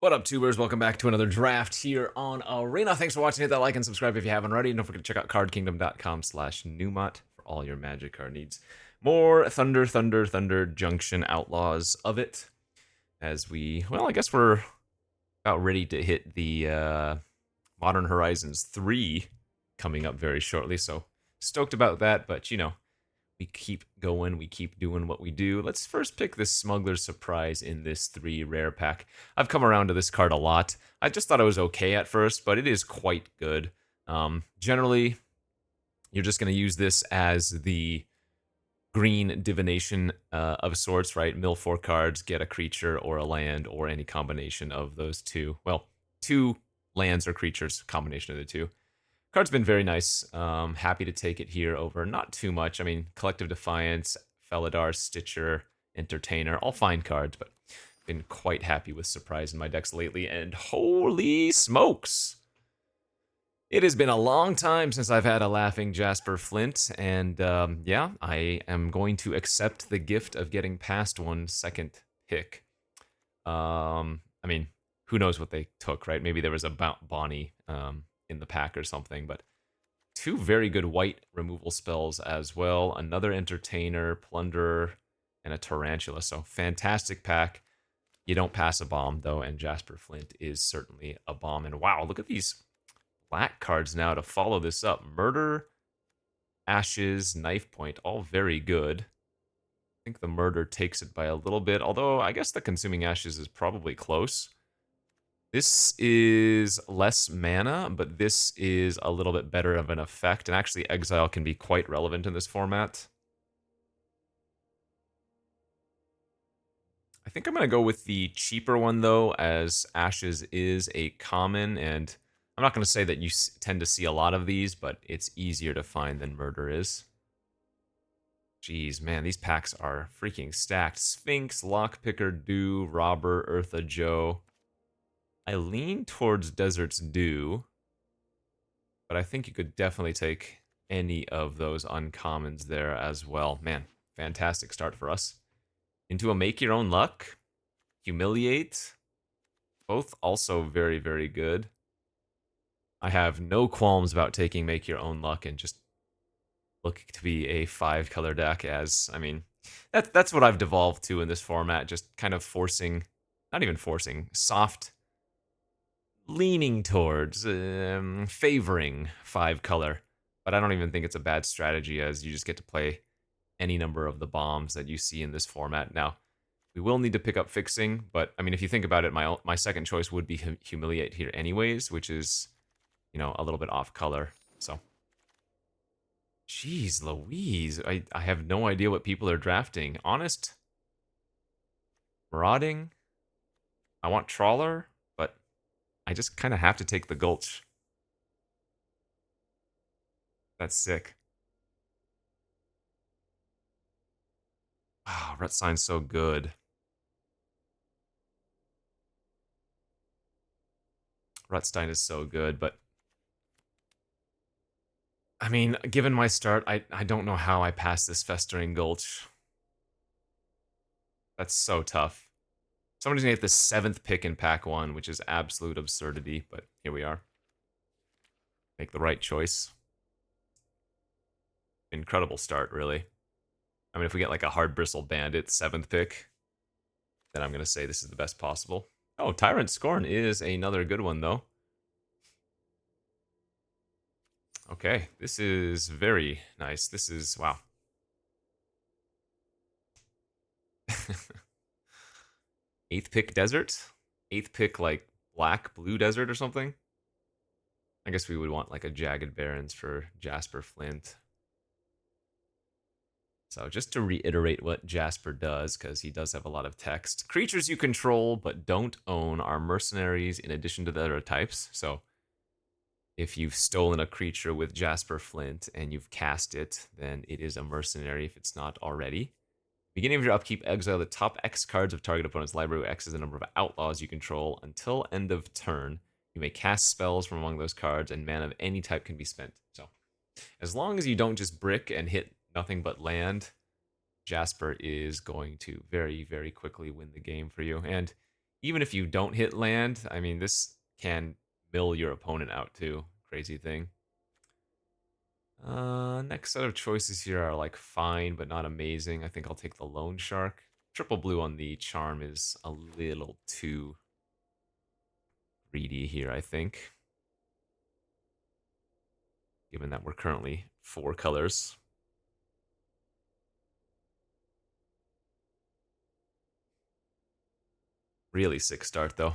What up, tubers? Welcome back to another draft here on Arena. Thanks for watching. Hit that like and subscribe if you haven't already. And don't forget to check out cardkingdom.com/Numot for all your Magic card needs. More Thunder Junction Outlaws of it. As we, well, I guess we're about ready to hit the Modern Horizons 3 coming up very shortly. So stoked about that, but you know, we keep going, we keep doing what we do. Let's first pick this Smuggler's Surprise in this 3 rare pack. I've come around to this card a lot. I just thought it was okay at first, but it is quite good. Generally, you're just going to use this as the green divination of sorts, right? Mill 4 cards, get a creature or a land or any combination of those two. Well, 2 lands or creatures, combination of the two. Card's been very nice. Happy to take it here over not too much. I mean, Collective Defiance, Felidar, Stitcher, Entertainer, all fine cards, but been quite happy with Surprise in my decks lately. And holy smokes! It has been a long time since I've had a laughing Jasper Flint, and yeah, I am going to accept the gift of getting past one second pick. I mean, who knows what they took, right? Maybe there was a Bonnie in the pack or something, but 2 very good white removal spells as well. Another Entertainer, Plunderer, and a Tarantula. So fantastic pack. You don't pass a bomb, though, and Jasper Flint is certainly a bomb. And wow, look at these black cards now to follow this up. Murder, Ashes, Knife Point, all very good. I think the Murder takes it by a little bit, although I guess the Consuming Ashes is probably close. This is less mana, but this is a little bit better of an effect, and actually Exile can be quite relevant in this format. I think I'm going to go with the cheaper one, though, as Ashes is a common, and I'm not going to say that you tend to see a lot of these, but it's easier to find than Murder is. Jeez, man, these packs are freaking stacked. Sphinx, Lockpicker, Dew, Robber, Eartha Joe. I lean towards Desert's Dew, but I think you could definitely take any of those uncommons there as well. Man, fantastic start for us. Into a Make Your Own Luck, Humiliate, both also very, very good. I have no qualms about taking Make Your Own Luck and just looking to be a 5-color deck as, I mean, that's what I've devolved to in this format, just kind of forcing, not even forcing, soft leaning towards favoring 5-color, but I don't even think it's a bad strategy as you just get to play any number of the bombs that you see in this format. Now, we will need to pick up Fixing, but I mean, if you think about it, my second choice would be Humiliate here anyways, which is, you know, a little bit off color. So, jeez Louise, I have no idea what people are drafting. Honest, Marauding, I want Trawler, but I just kind of have to take the Gulch. That's sick. Wow, Rut Sign's so good. Rutstein is so good, but I mean, given my start, I don't know how I pass this Festering Gulch. That's so tough. Somebody's gonna get the 7th pick in pack 1, which is absolute absurdity, but here we are. Make the right choice. Incredible start, really. I mean, if we get like a Hard Bristle Bandit 7th pick, then I'm gonna say this is the best possible. Oh, Tyrant Scorn is another good one, though. Okay, this is very nice. This is, wow. 8th pick Desert? 8th pick, like, Black Blue Desert or something? I guess we would want, like, a Jagged Barrens for Jasper Flint. So just to reiterate what Jasper does, because he does have a lot of text. Creatures you control but don't own are mercenaries in addition to the other types. So if you've stolen a creature with Jasper Flint and you've cast it, then it is a mercenary if it's not already. Beginning of your upkeep, exile the top X cards of target opponent's library, where X is the number of outlaws you control. Until end of turn, you may cast spells from among those cards, and mana of any type can be spent. So as long as you don't just brick and hit nothing but land, Jasper is going to very, very quickly win the game for you. And even if you don't hit land, I mean, this can mill your opponent out too. Crazy thing. Next set of choices here are like fine, but not amazing. I think I'll take the Loan Shark. Triple blue on the charm is a little too greedy here, I think. Given that we're currently 4 colors. Really sick start though.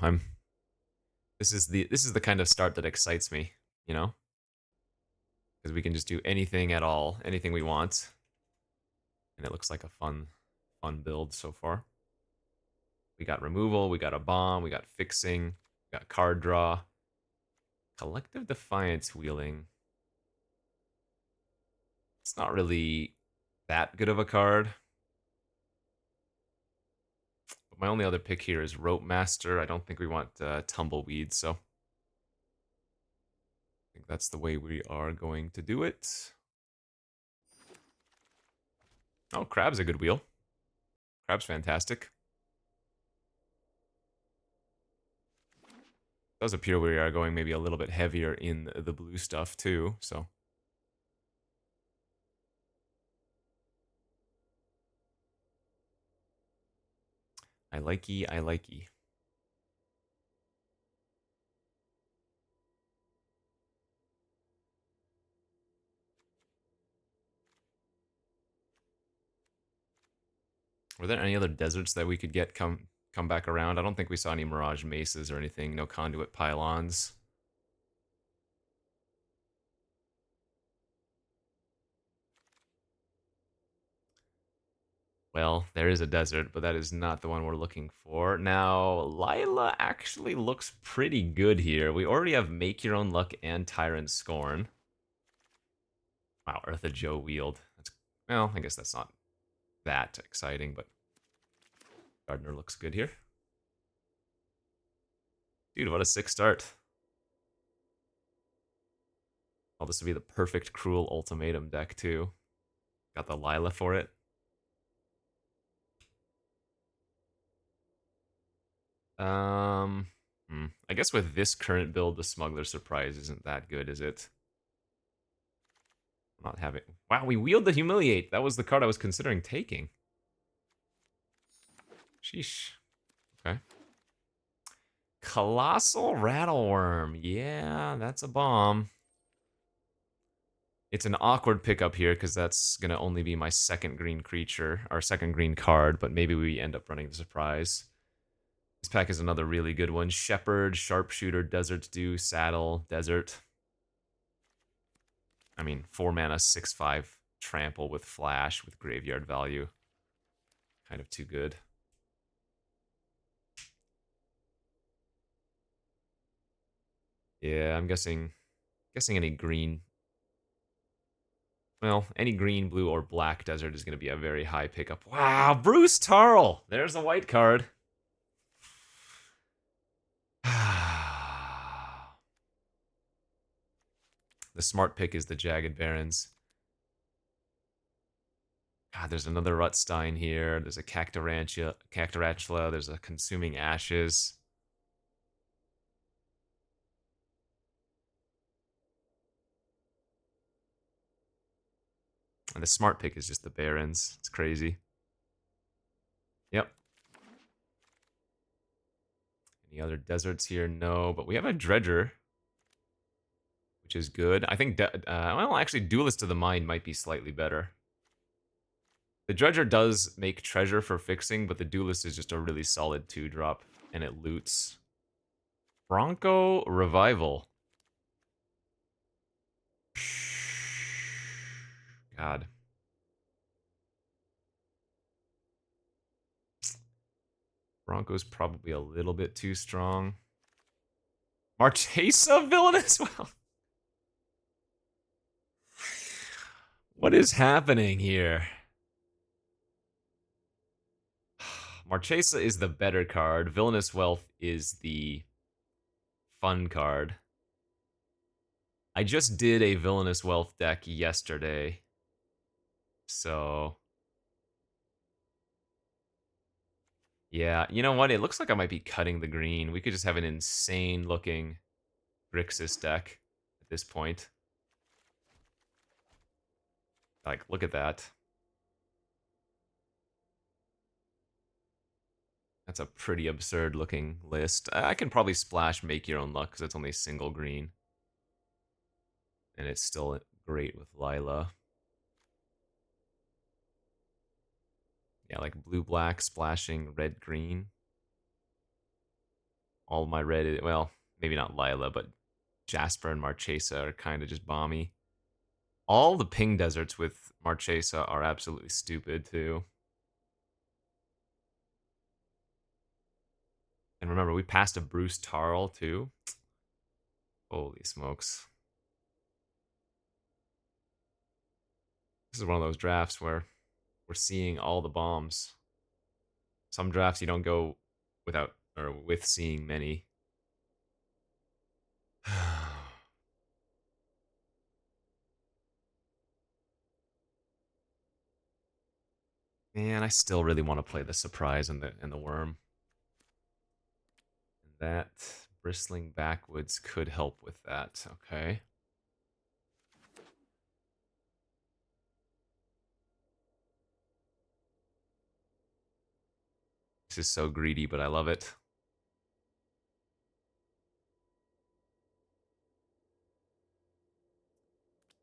This is the kind of start that excites me, you know? Because we can just do anything at all, anything we want. And it looks like a fun build so far. We got removal, we got a bomb, we got fixing, we got card draw. Collective Defiance wheeling. It's not really that good of a card. But my only other pick here is Rope Master. I don't think we want Tumbleweed, so I think that's the way we are going to do it. Oh, Crab's a good wheel. Crab's fantastic. It does appear we are going maybe a little bit heavier in the blue stuff too, so. I likey, I likey. Were there any other deserts that we could get come back around? I don't think we saw any Mirage Maces or anything. No Conduit Pylons. Well, there is a desert, but that is not the one we're looking for. Now, Lila actually looks pretty good here. We already have Make Your Own Luck and Tyrant Scorn. Wow, Eartha Joe Wield. That's, well, I guess that's not that exciting, but Gardner looks good here. Dude, what a sick start. Oh, this would be the perfect Cruel Ultimatum deck, too. Got the Lila for it. I guess with this current build, the Smuggler Surprise isn't that good, is it? Not having... Wow, we wheeled the Humiliate. That was the card I was considering taking. Sheesh. Okay. Colossal Rattleworm. Yeah, that's a bomb. It's an awkward pickup here because that's going to only be my second green creature, our second green card, but maybe we end up running the surprise. This pack is another really good one. Shepherd, Sharpshooter, Desert Dew, Saddle, Desert. I mean, 4 mana, 6/5 trample with flash with graveyard value. Kind of too good. Yeah, I'm guessing any green. Well, any green, blue, or black desert is going to be a very high pickup. Wow, Bruce Tarl! There's a white card. The smart pick is the Jagged Barrens. God, there's another Rutstein here. There's a Cactarantula. There's a Consuming Ashes. And the smart pick is just the Barrens. It's crazy. Yep. Any other deserts here? No, but we have a Dredger, which is good. I think, well, actually, Duelist to the Mind might be slightly better. The Dredger does make treasure for fixing, but the Duelist is just a really solid 2-drop, and it loots. Bronco Revival. God. Bronco's probably a little bit too strong. Marchesa Villainous? Well, what is happening here? Marchesa is the better card. Villainous Wealth is the fun card. I just did a Villainous Wealth deck yesterday. So Yeah, you know what? It looks like I might be cutting the green. We could just have an insane looking Grixis deck at this point. Like, look at that. That's a pretty absurd looking list. I can probably splash Make Your Own Luck because it's only a single green. And it's still great with Lila. Yeah, like blue-black splashing red-green. All my red, well, maybe not Lila, but Jasper and Marchesa are kind of just bomby. All the ping deserts with Marchesa are absolutely stupid too. And remember, we passed a Bruce Tarl too. Holy smokes. This is one of those drafts where we're seeing all the bombs. Some drafts you don't go without or with seeing many. Man, I still really want to play the surprise and the worm. That bristling backwoods could help with that. Okay. This is so greedy, but I love it.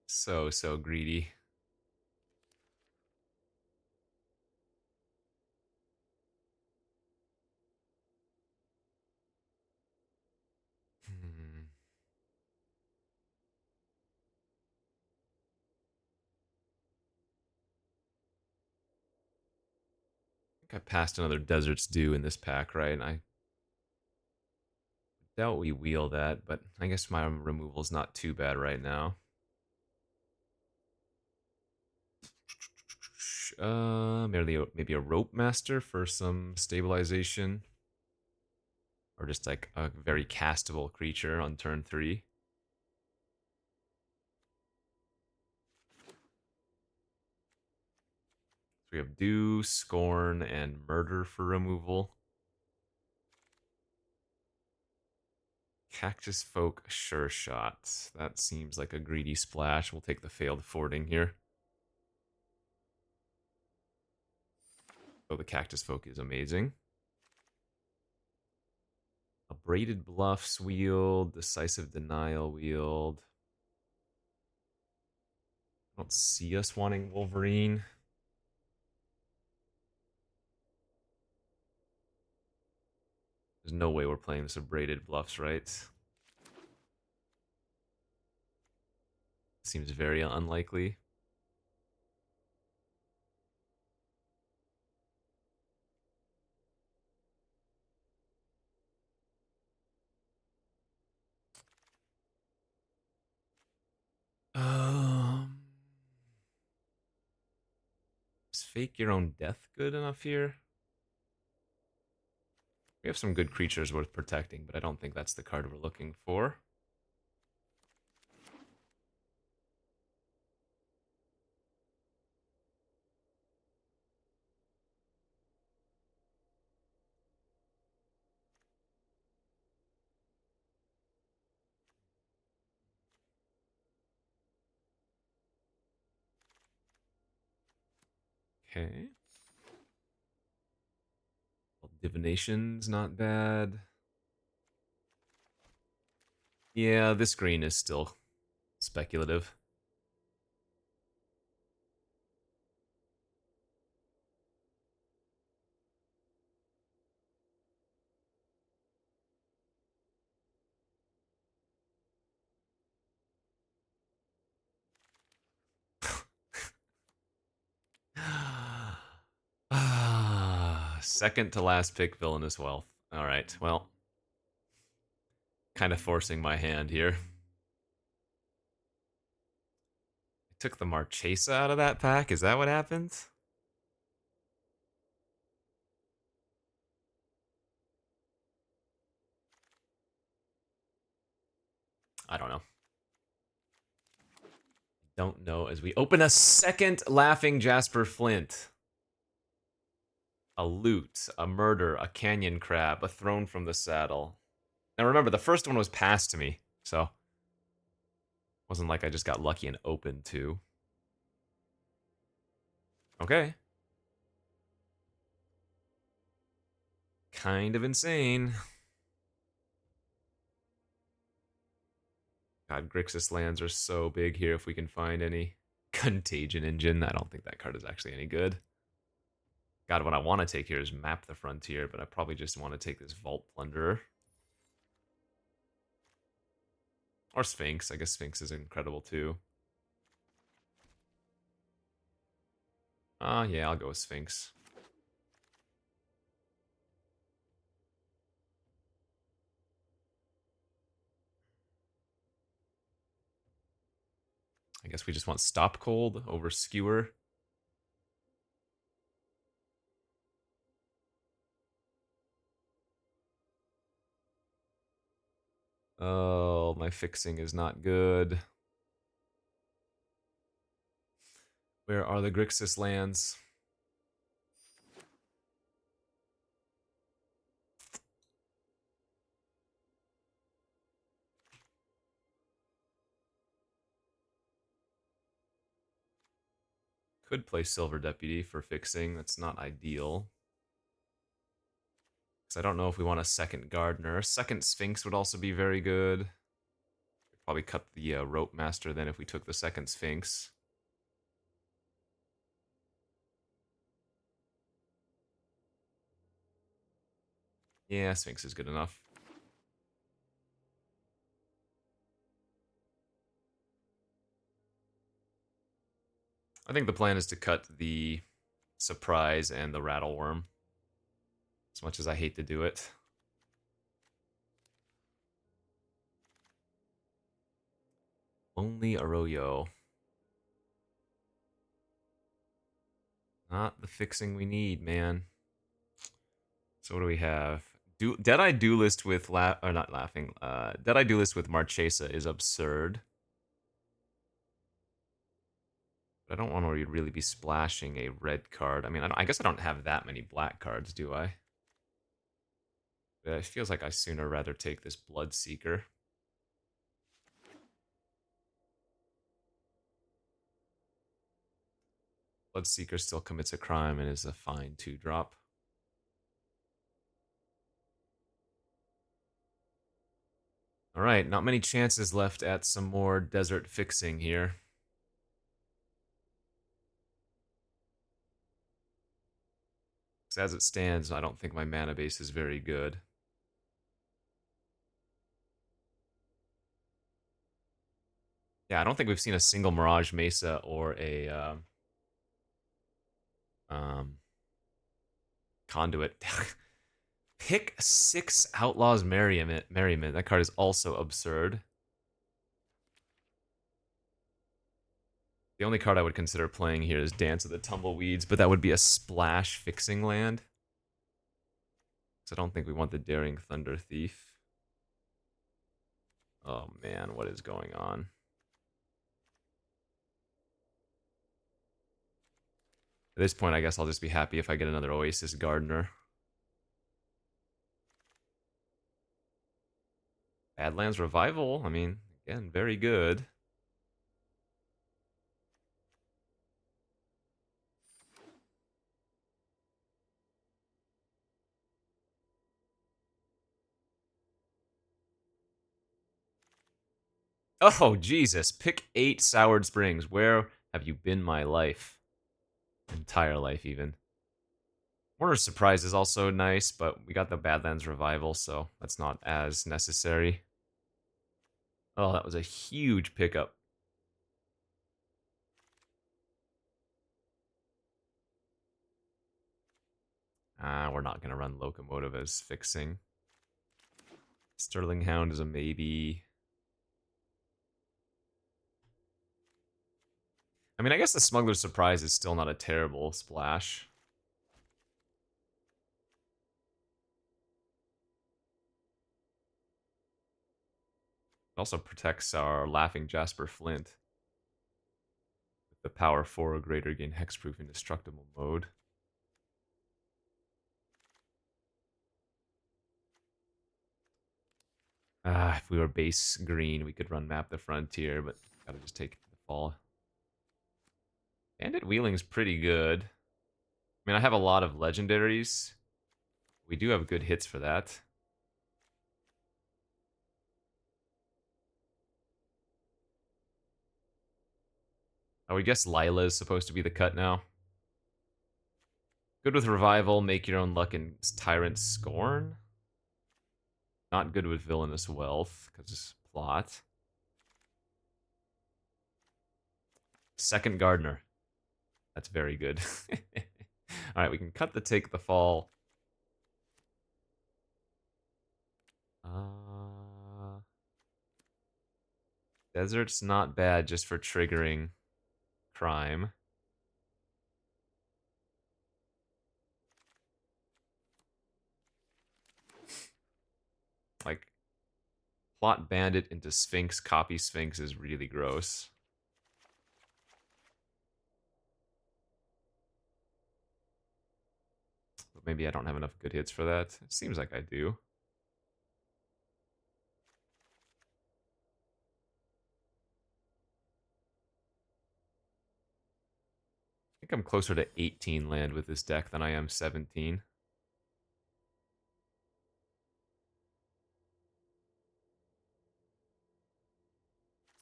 So greedy. Hmm. I think I passed another Desert's Dew in this pack, right? And I doubt we wheel that, but I guess my removal's not too bad right now. Maybe a Rope Master for some stabilization. Or just like a very castable creature on turn 3. So we have Dew, Scorn, and Murder for removal. Cactus Folk, Sure Shot. That seems like a greedy splash. We'll take the failed fording here. Oh, the Cactus Folk is amazing. A Braided Bluffs wield, Decisive Denial wield. I don't see us wanting Wolverine. There's no way we're playing this Braided Bluffs, right? Seems very unlikely. Um, is Fake Your Own Death good enough here? We have some good creatures worth protecting, but I don't think that's the card we're looking for. Okay. Well, Divination's not bad. Yeah, this green is still speculative. Second to last pick, Villainous Wealth. All right, well, kind of forcing my hand here. I took the Marchesa out of that pack. Is that what happened? I don't know. Don't know as we open a second Laughing Jasper Flint. a loot, a murder, a canyon crab, a thrown from the saddle. Now remember, the first one was passed to me, so it wasn't like I just got lucky and opened to. Okay. Kind of insane. God, Grixis lands are so big here if we can find any. Contagion Engine. I don't think that card is actually any good. God, what I want to take here is Map the Frontier, but I probably just want to take this Vault Plunderer. Or Sphinx. I guess Sphinx is incredible too. Yeah, I'll go with Sphinx. I guess we just want Stop Cold over Skewer. Oh, my fixing is not good. Where are the Grixis lands? Could play Silver Deputy for fixing. That's not ideal. Because I don't know if we want a second Gardener. Second Sphinx would also be very good. Probably cut the Rope Master then if we took the second Sphinx. Yeah, Sphinx is good enough. I think the plan is to cut the Surprise and the Rattle Worm. As much as I hate to do it. Only Arroyo. Not the fixing we need, man. So what do we have? Deadeye Duelist with or not laughing. Deadeye Duelist with Marchesa is absurd. But I don't want to really be splashing a red card. I mean, I guess I don't have that many black cards, do I? But it feels like I sooner rather take this Bloodseeker. Bloodseeker still commits a crime and is a fine 2-drop. All right, not many chances left at some more desert fixing here. As it stands, I don't think my mana base is very good. Yeah, I don't think we've seen a single Mirage Mesa or a Conduit. Pick 6 Outlaws Merriment. That card is also absurd. The only card I would consider playing here is Dance of the Tumbleweeds, but that would be a splash fixing land. So I don't think we want the Daring Thunder Thief. Oh man, what is going on? At this point, I guess I'll just be happy if I get another Oasis Gardener. Badlands Revival, I mean, again, very good. Oh, Jesus. Pick 8 Soured Springs. Where have you been my life? Entire life, even. Warner's Surprise is also nice, but we got the Badlands Revival, so that's not as necessary. Oh, that was a huge pickup. We're not going to run Locomotive as fixing. Sterling Hound is a maybe. I mean, I guess the Smuggler's Surprise is still not a terrible splash. It also protects our Laughing Jasper Flint. With the power 4 or greater, gain hexproof indestructible mode. If we were base green, we could run Map the Frontier, but gotta just take the fall. Bandit Wheeling's pretty good. I mean, I have a lot of legendaries. We do have good hits for that. I would guess Lila is supposed to be the cut now. Good with Revival, Make Your Own Luck, and Tyrant Scorn. Not good with Villainous Wealth, because it's plot. Second Gardener. That's very good. Alright, we can cut the take the fall. Desert's not bad just for triggering crime. Like, plot Bandit into Sphinx, copy Sphinx is really gross. But maybe I don't have enough good hits for that. It seems like I do. I think I'm closer to 18 land with this deck than I am 17.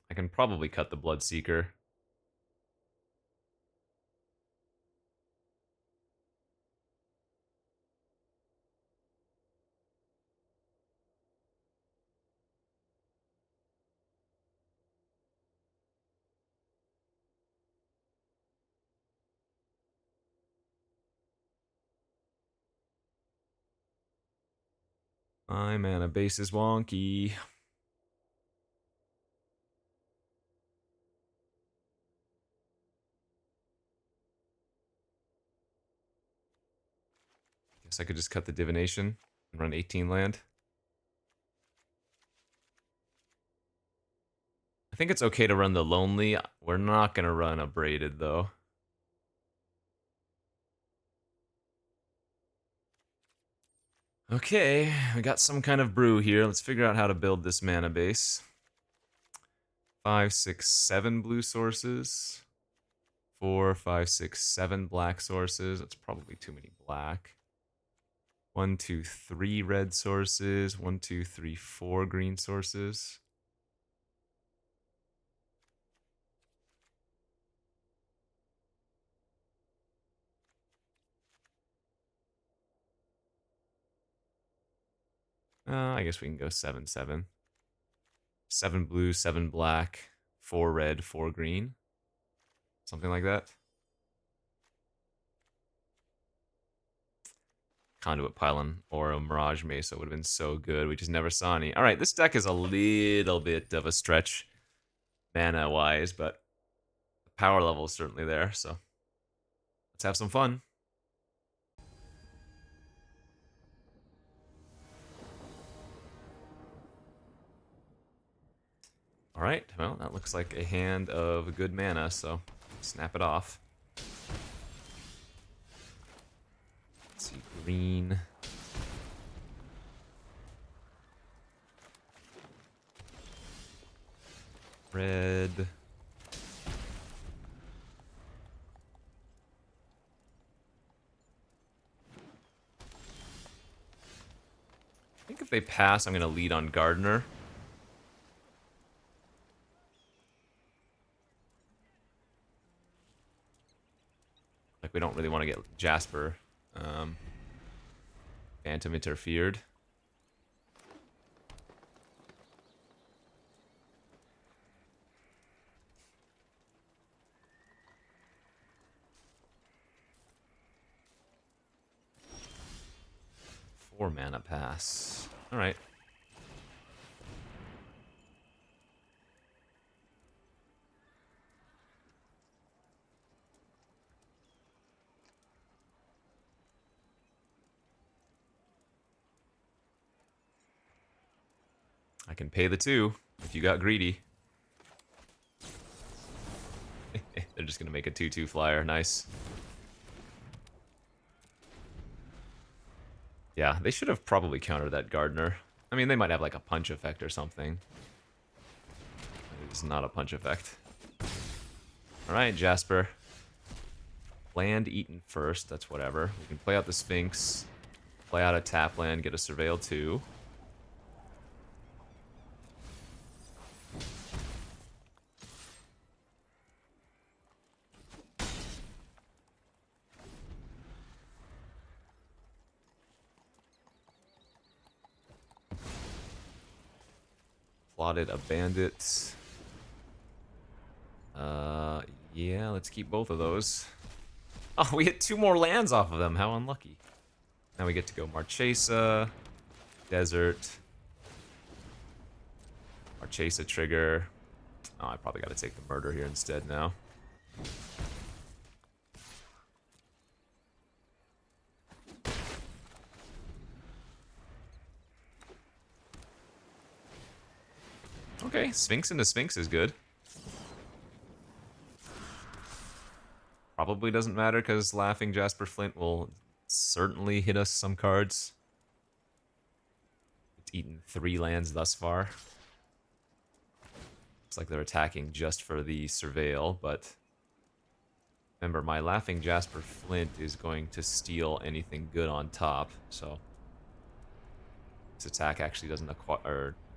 I can probably cut the Bloodseeker. My mana base is wonky. Guess I could just cut the Divination and run 18 land. I think it's okay to run the Lonely. We're not going to run a Braided, though. Okay, we got some kind of brew here. Let's figure out how to build this mana base. 5, 6, 7 blue sources. 4, 5, 6, 7 black sources. That's probably too many black. 1, 2, 3 red sources. 1, 2, 3, 4 green sources. I guess we can go 7, 7. 7 blue, 7 black, 4 red, 4 green. Something like that. Conduit Pylon or a Mirage Mesa would have been so good. We just never saw any. All right, this deck is a little bit of a stretch mana-wise, but the power level is certainly there, so let's have some fun. All right, well, that looks like a hand of good mana, so snap it off. Let's see, green. Red. I think if they pass, I'm going to lead on Gardener. Like, we don't really want to get Jasper. Phantom interfered. Four mana pass. All right. I can pay the 2 if you got greedy. They're just gonna make a 2/2 flyer. Nice. Yeah, they should have probably countered that Gardener. I mean, they might have like a punch effect or something. It's not a punch effect. Alright, Jasper. Land eaten first, that's whatever. We can play out the Sphinx, play out a tap land, get a Surveil 2. Plotted a bandit. Yeah, let's keep both of those. Oh, we hit 2 more lands off of them. How unlucky. Now we get to go Marchesa, Desert, Marchesa trigger. Oh, I probably got to take the murder here instead now. Okay, Sphinx into Sphinx is good. Probably doesn't matter because Laughing Jasper Flint will certainly hit us some cards. It's eaten 3 lands thus far. Looks like they're attacking just for the Surveil, but remember, my Laughing Jasper Flint is going to steal anything good on top, so this attack actually doesn't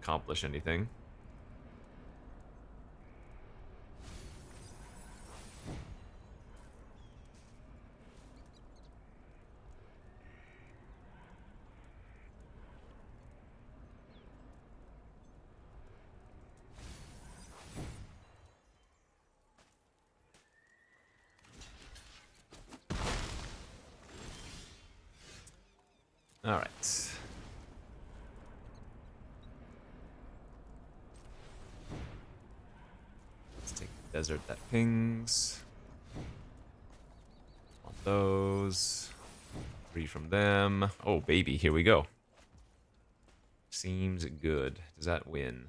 accomplish anything. All right. Let's take the desert that pings. Want those. 3 from them. Oh, baby, here we go. Seems good. Does that win?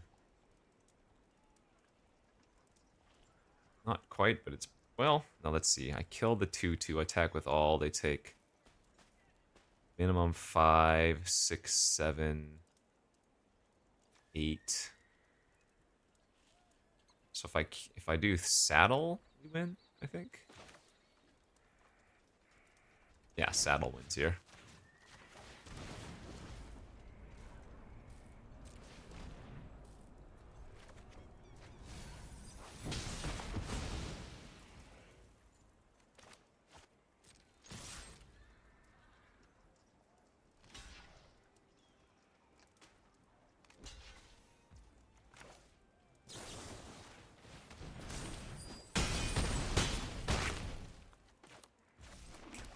Not quite, but it's... Well, now let's see. I kill the 2/2. Attack with all. They take... minimum 5, 6, 7, 8. So if I do saddle, we win, I think. Yeah, saddle wins here.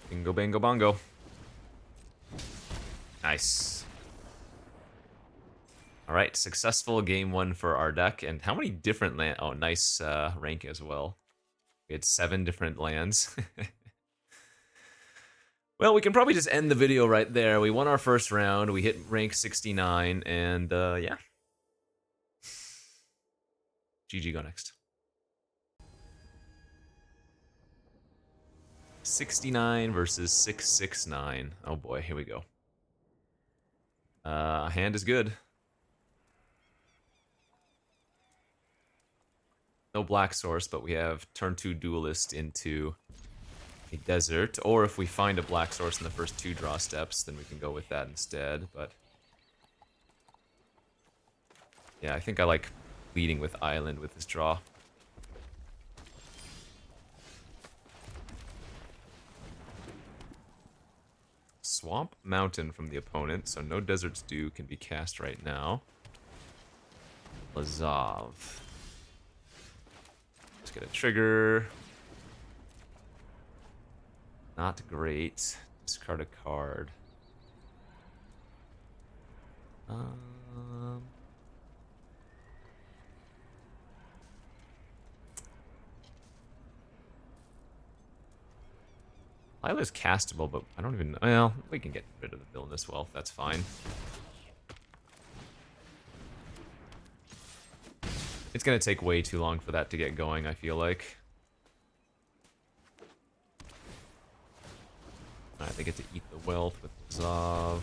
Bingo, bango, bongo. Nice. All right, successful game 1 for our deck. And how many different land? Oh, nice rank as well. We had 7 different lands. Well, we can probably just end the video right there. We won our first round. We hit rank 69, and yeah. GG, go next. 69 versus 669. Oh boy, here we go. Hand is good. No black source, but we have turn 2 duelist into a desert. Or if we find a black source in the first 2 draw steps, then we can go with that instead. But yeah, I think I like leading with island with this draw. Swamp Mountain from the opponent, so no Desert's Due can be cast right now. Lazav. Let's get a trigger. Not great. Discard a card. Lila's castable, but I don't even... Well, we can get rid of the Villainous Wealth, that's fine. It's gonna take way too long for that to get going, I feel like. Alright, they get to eat the wealth with Zav.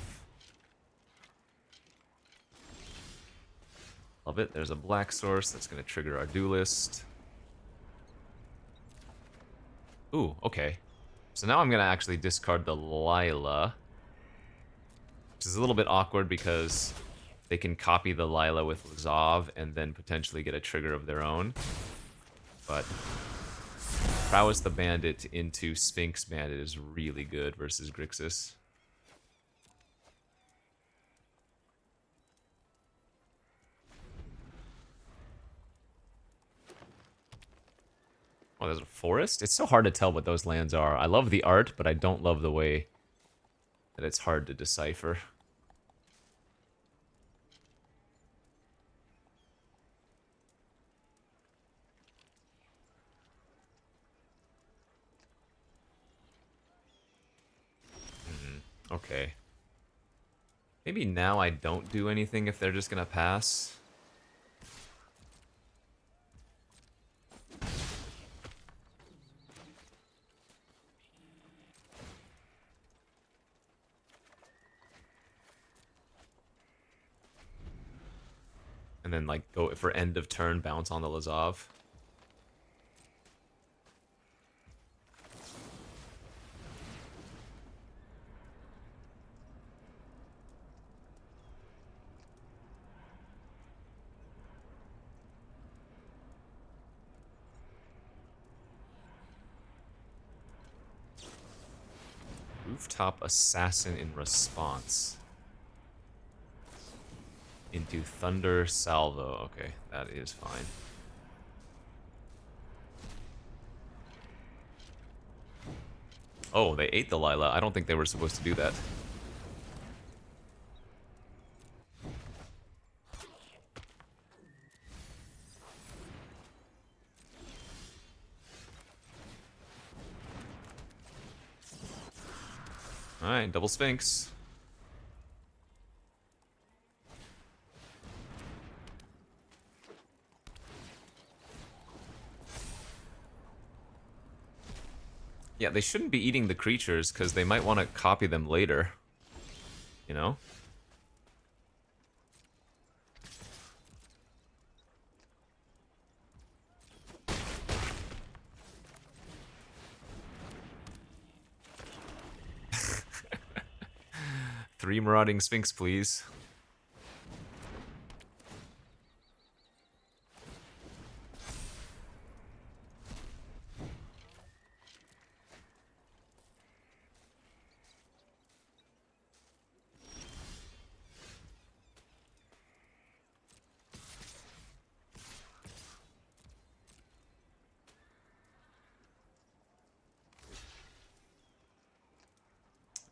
Love it. There's a black source that's going to trigger our duelist. Ooh, okay. So now I'm going to actually discard the Lila, which is a little bit awkward because they can copy the Lila with Lazav and then potentially get a trigger of their own. But Prowess the Bandit into Sphinx Bandit is really good versus Grixis. Oh, there's a forest? It's so hard to tell what those lands are. I love the art, but I don't love the way that it's hard to decipher. Okay. Maybe now I don't do anything if they're just gonna pass. And then, like, go for end of turn, bounce on the Lazav. Rooftop Assassin in response. Into Thunder Salvo. Okay, that is fine. Oh, they ate the Lila. I don't think they were supposed to do that. Alright, double Sphinx. Yeah, they shouldn't be eating the creatures because they might want to copy them later. You know? Three Marauding Sphinx, please.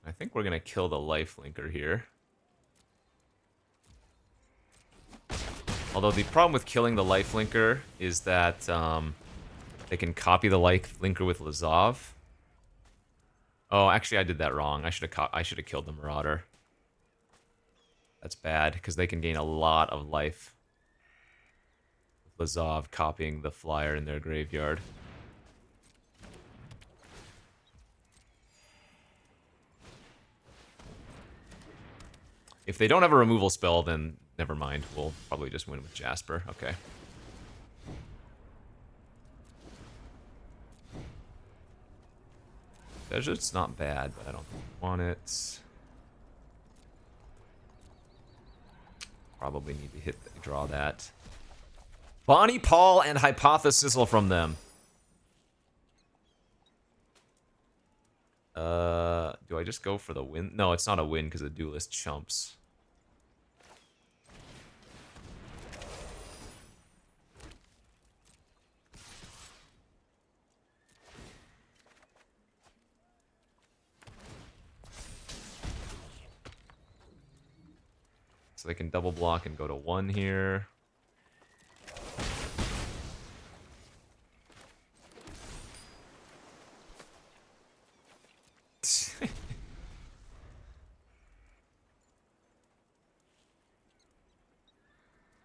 I think we're going to kill the lifelinker here. Although the problem with killing the lifelinker is that they can copy the lifelinker with Lazav. Oh, actually, I did that wrong. I should have killed the Marauder. That's bad because they can gain a lot of life with Lazav copying the flyer in their graveyard. If they don't have a removal spell, then never mind. We'll probably just win with Jasper. Okay. Desert's not bad, but I don't want it. Probably need to draw that. Bonnie, Paul, and Hypothesis from them. Do I just go for the win? No, it's not a win because the duelist chumps. So they can double block and go to 1 here.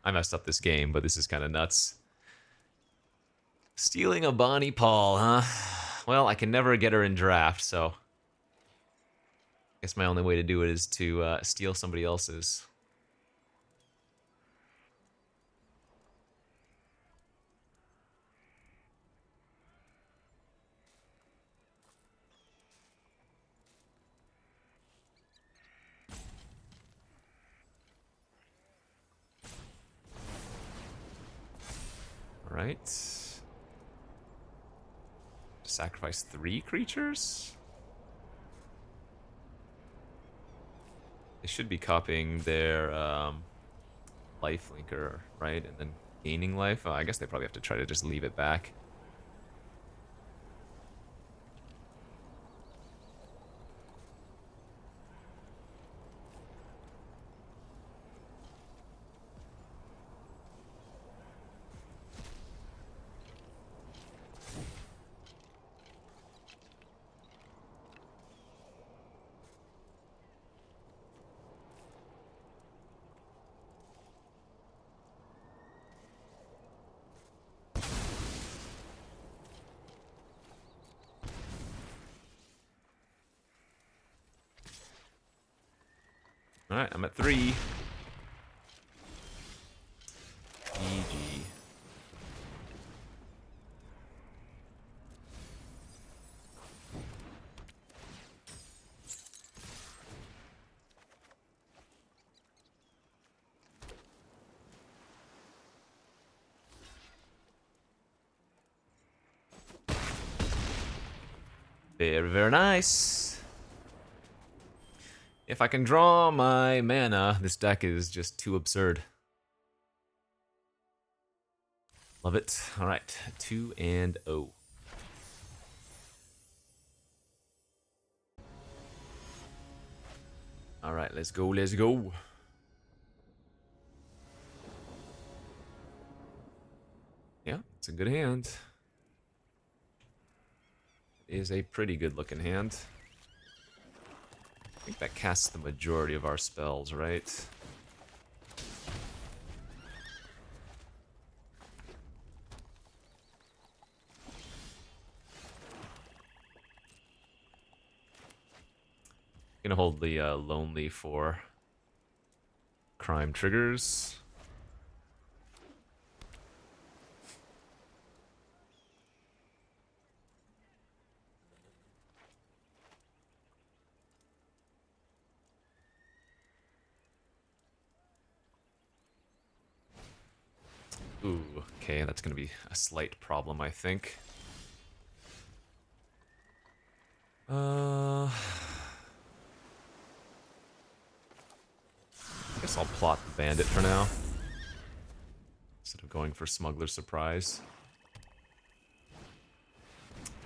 I messed up this game, but this is kind of nuts. Stealing a Bonnie Paul, huh? Well, I can never get her in draft, so I guess my only way to do it is to steal somebody else's. Alright. Sacrifice 3 creatures? They should be copying their life linker, right? And then gaining life. Oh, I guess they probably have to try to just leave it back. Alright, I'm at 3. GG. Very, very nice. If I can draw my mana, this deck is just too absurd. Love it. Alright, 2-0. Alright, let's go, let's go. Yeah, it's a good hand. It is a pretty good looking hand. I think that casts the majority of our spells, right? Gonna hold the Lonely for crime triggers. Ooh, okay, that's gonna be a slight problem, I think. I guess I'll plot the Bandit for now, instead of going for Smuggler's Surprise.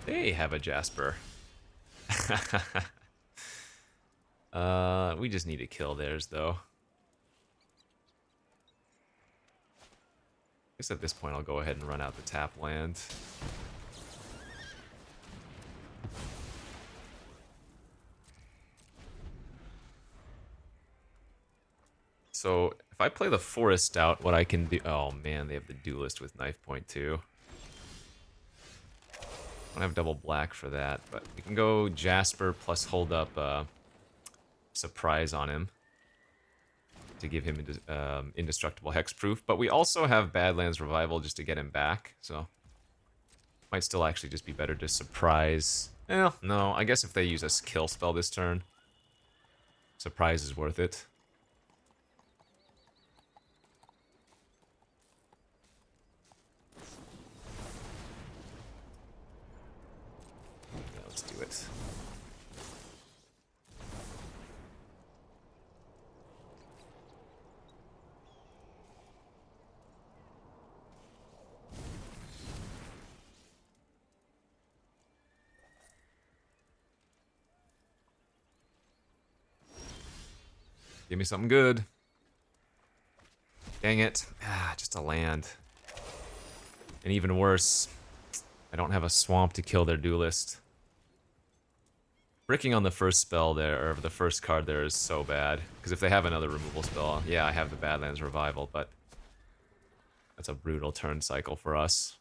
They have a Jasper. We just need to kill theirs, though. I guess at this point I'll go ahead and run out the tap land. So, if I play the Forest out, what I can do... Oh man, they have the Duelist with Knife Point too. I don't have double black for that, but we can go Jasper plus hold up Surprise on him to give him indestructible hexproof. But we also have Badlands Revival just to get him back, so might still actually just be better to Surprise. Well, no, I guess if they use a kill spell this turn, Surprise is worth it. Yeah, let's do it. Give me something good. Dang it. Ah, just a land. And even worse, I don't have a swamp to kill their Duelist. Bricking on the first spell there, or the first card there, is so bad. Because if they have another removal spell, yeah, I have the Badlands Revival, but that's a brutal turn cycle for us.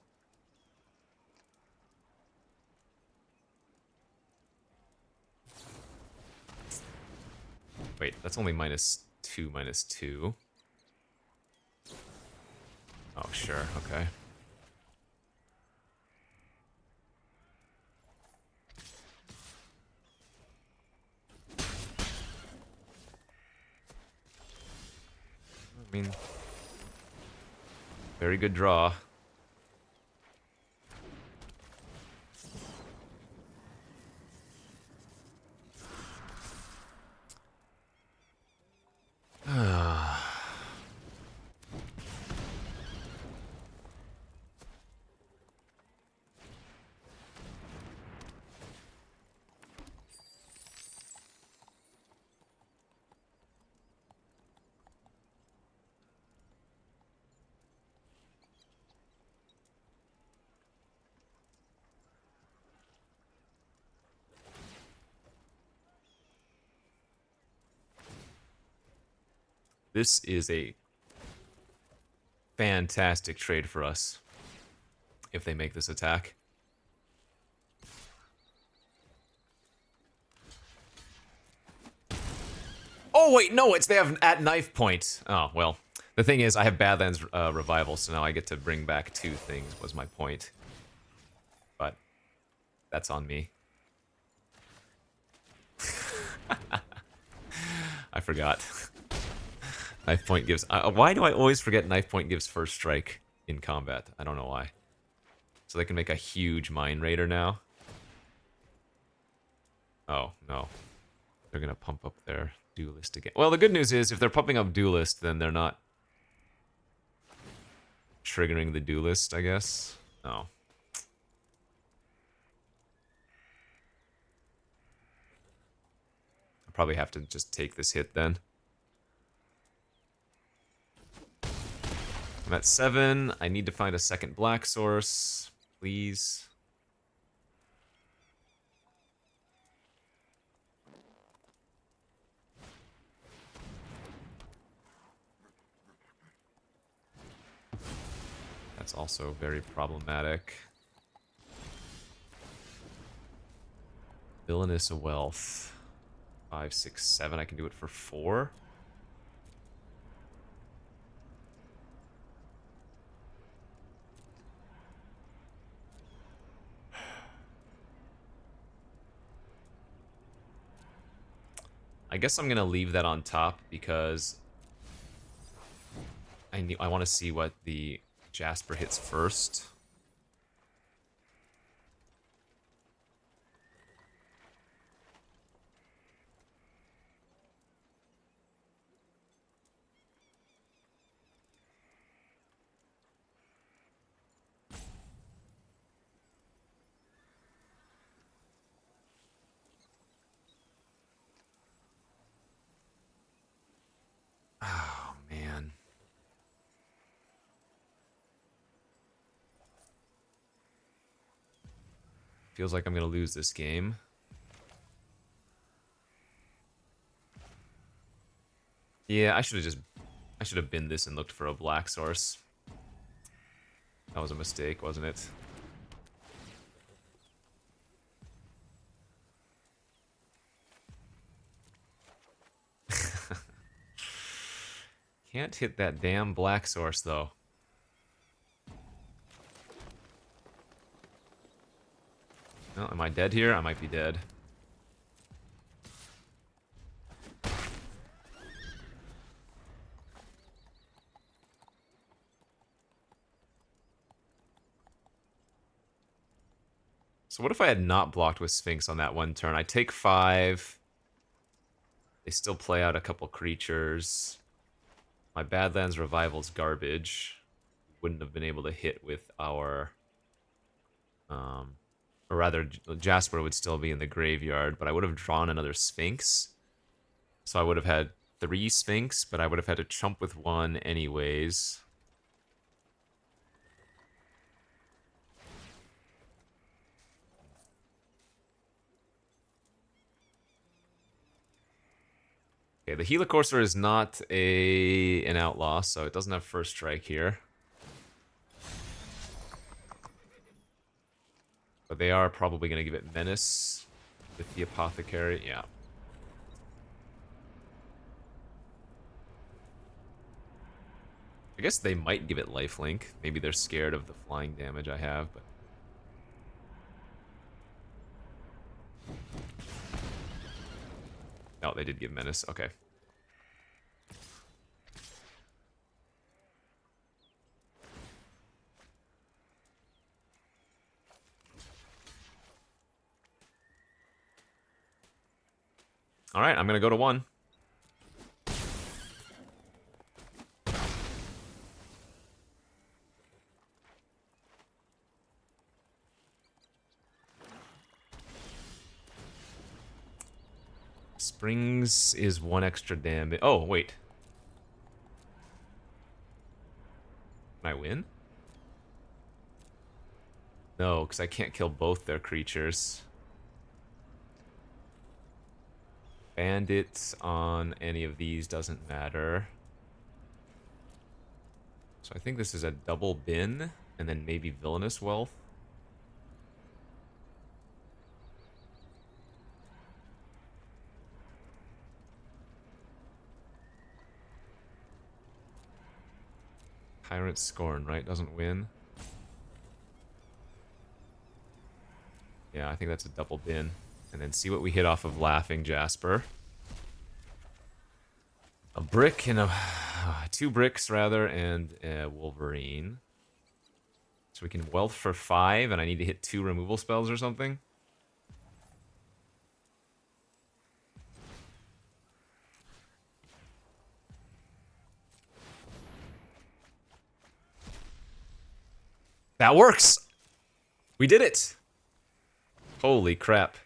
Wait, that's only -2, -2. Oh, sure, okay. I mean, very good draw. This is a fantastic trade for us if they make this attack. Oh, wait, no, they have at knife point. Oh, well. The thing is, I have Badlands Revival, so now I get to bring back 2 things, was my point. But that's on me. I forgot. Knife point gives... why do I always forget knife point gives first strike in combat? I don't know why. So they can make a huge Mind Raider now. Oh, no. They're going to pump up their Duelist again. Well, the good news is, if they're pumping up Duelist, then they're not triggering the Duelist, I guess. No. I'll probably have to just take this hit then. I'm at 7. I need to find a second black source, please. That's also very problematic. Villainous Wealth. 5, 6, 7. I can do it for 4. I guess I'm gonna leave that on top because I want to see what the Jasper hits first. Oh, man. Feels like I'm gonna lose this game. Yeah, I should have binned this and looked for a black source. That was a mistake, wasn't it? Can't hit that damn black source, though. Oh, am I dead here? I might be dead. So what if I had not blocked with Sphinx on that one turn? I take 5. They still play out a couple creatures. My Badlands Revival's garbage. Wouldn't have been able to hit with our... or rather, Jasper would still be in the graveyard, but I would have drawn another Sphinx. So I would have had 3 Sphinx, but I would have had to chump with 1 anyways. Okay, the Helicourser is not an outlaw, so it doesn't have first strike here. But they are probably going to give it Menace with the Apothecary. Yeah. I guess they might give it Lifelink. Maybe they're scared of the flying damage I have, but... No, they did give Menace. Okay. Alright, I'm gonna go to 1. Springs is 1 extra damage. Oh, wait. Can I win? No, because I can't kill both their creatures. Bandits on any of these doesn't matter. So I think this is a double bin, and then maybe Villainous Wealth. Tyrant Scorn, right? Doesn't win. Yeah, I think that's a double bin. And then see what we hit off of Laughing Jasper. A brick and a... 2 bricks, rather, and a Wolverine. So we can Wealth for 5, and I need to hit 2 removal spells or something. That works! We did it! Holy crap.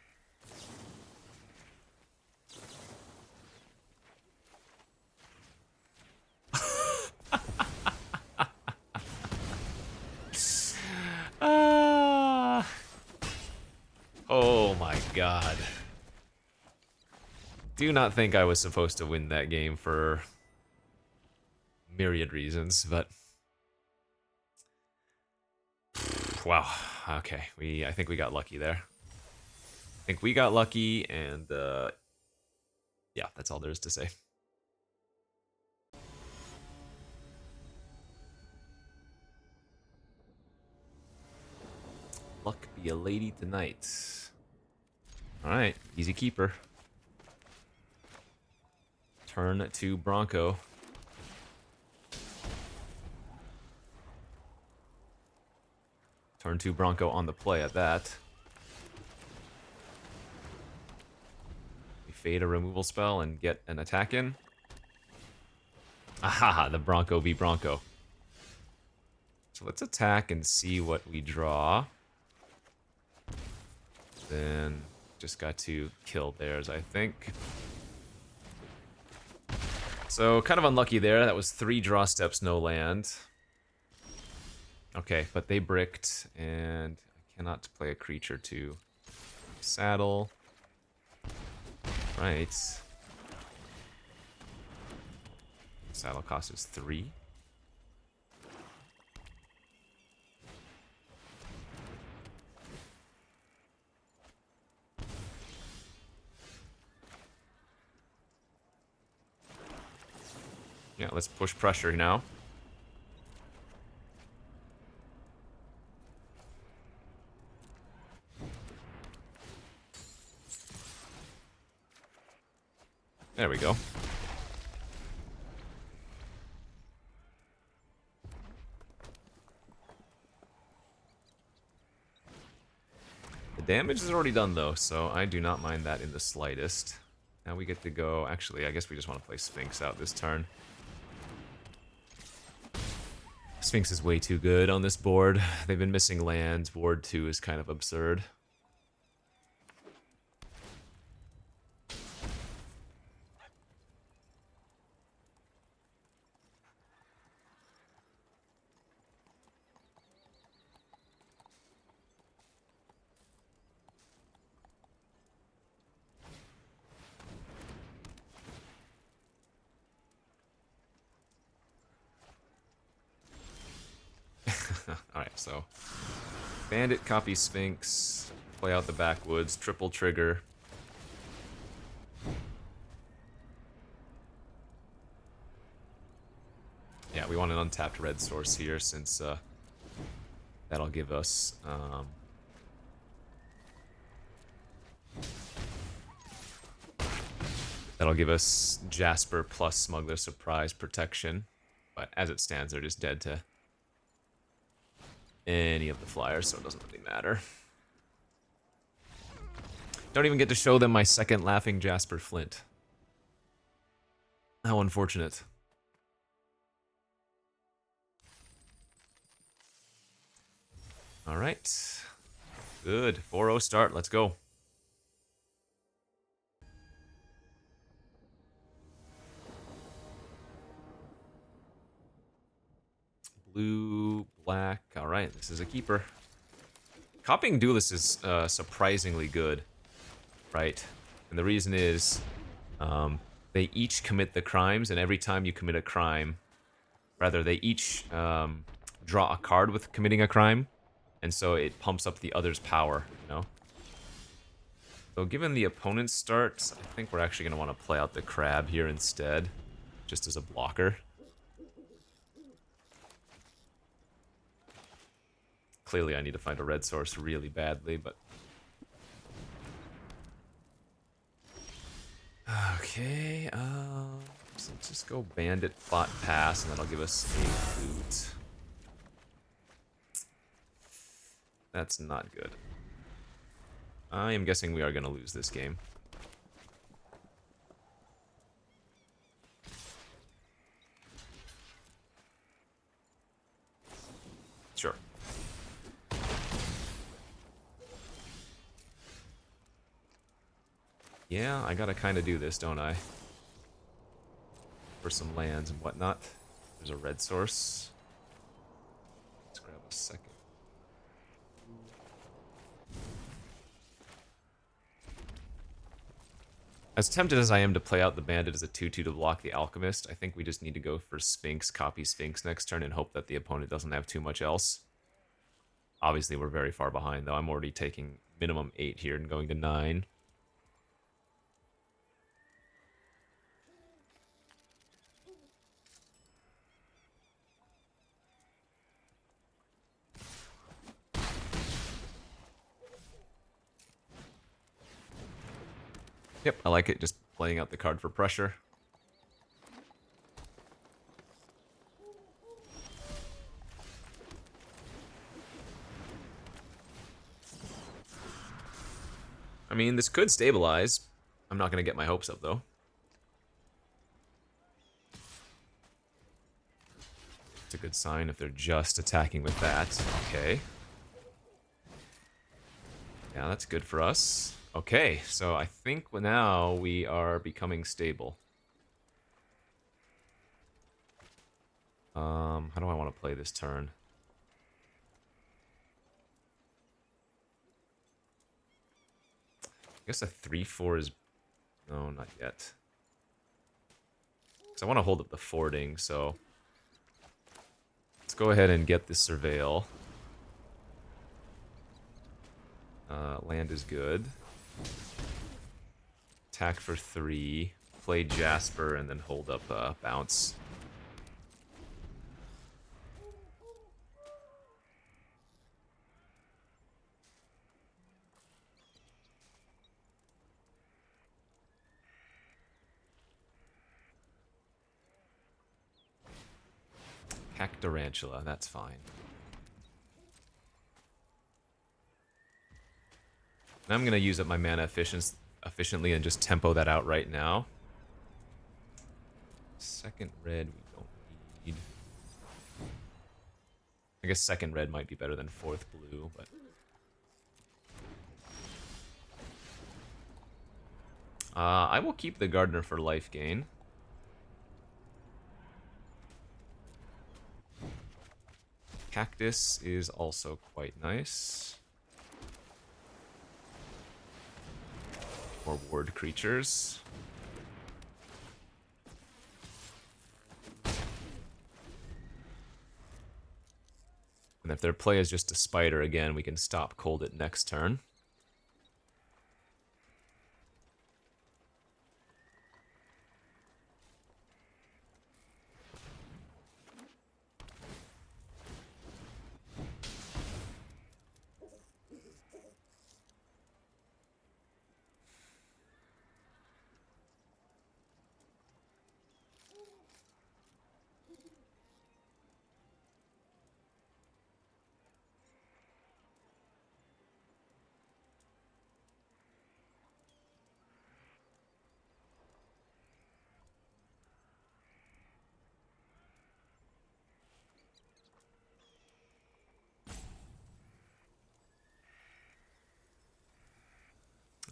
Oh my god. Do not think I was supposed to win that game for myriad reasons, but... Wow. Okay, I think we got lucky there. I think we got lucky, and yeah, that's all there is to say. Luck be a lady tonight. Alright, easy keeper. Turn to Bronco. Turn 2 Bronco on the play at that. We fade a removal spell and get an attack in. Aha, the Bronco v Bronco. So let's attack and see what we draw. Then just got to kill theirs, I think. So kind of unlucky there. That was 3 draw steps, no land. Okay, but they bricked, and I cannot play a creature to saddle. Right. Saddle cost is 3. Yeah, let's push pressure now. There we go. The damage is already done though, so I do not mind that in the slightest. Now we get to go... Actually, I guess we just want to play Sphinx out this turn. Sphinx is way too good on this board. They've been missing lands. Board 2 is kind of absurd. Alright, so Bandit, copy Sphinx, play out the backwoods, triple trigger. Yeah, we want an untapped red source here since that'll give us Jasper plus Smuggler Surprise protection. But as it stands, they're just dead to any of the flyers, so it doesn't really matter. Don't even get to show them my second Laughing Jasper Flint. How unfortunate. Alright. Good. 4-0 start. Let's go. Blue, black. Alright, this is a keeper. Copying Duelist is surprisingly good, right? And the reason is they each commit the crimes, and every time you commit a crime, Rather, they each draw a card with committing a crime, and so it pumps up the other's power, you know? So given the opponent's start, I think we're actually going to want to play out the crab here instead, just as a blocker. Clearly I need to find a red source really badly, but... Okay, so let's just go bandit, plot, pass, and that'll give us a boot. That's not good. I am guessing we are going to lose this game. Sure. Yeah, I gotta kind of do this, don't I? For some lands and whatnot. There's a red source. Let's grab a second. As tempted as I am to play out the bandit as a 2-2 to block the alchemist, I think we just need to go for Sphinx, copy Sphinx next turn, and hope that the opponent doesn't have too much else. Obviously, we're very far behind, though. I'm already taking minimum 8 here and going to 9. Yep, I like it, just playing out the card for pressure. I mean, this could stabilize. I'm not going to get my hopes up, though. It's a good sign if they're just attacking with that. Okay. Yeah, that's good for us. Okay, so I think now we are becoming stable. How do I want to play this turn? I guess a 3-4 is... No, not yet. Because I want to hold up the fording, so... Let's go ahead and get this surveil. Land is good. Attack for 3. Play Jasper and then hold up bounce. Cactarantula, that's fine. And I'm going to use up my mana efficiently and just tempo that out right now. Second red we don't need. I guess second red might be better than fourth blue, but... I will keep the Gardener for life gain. Cactus is also quite nice. More ward creatures. And if their play is just a spider again, we can stop cold it next turn.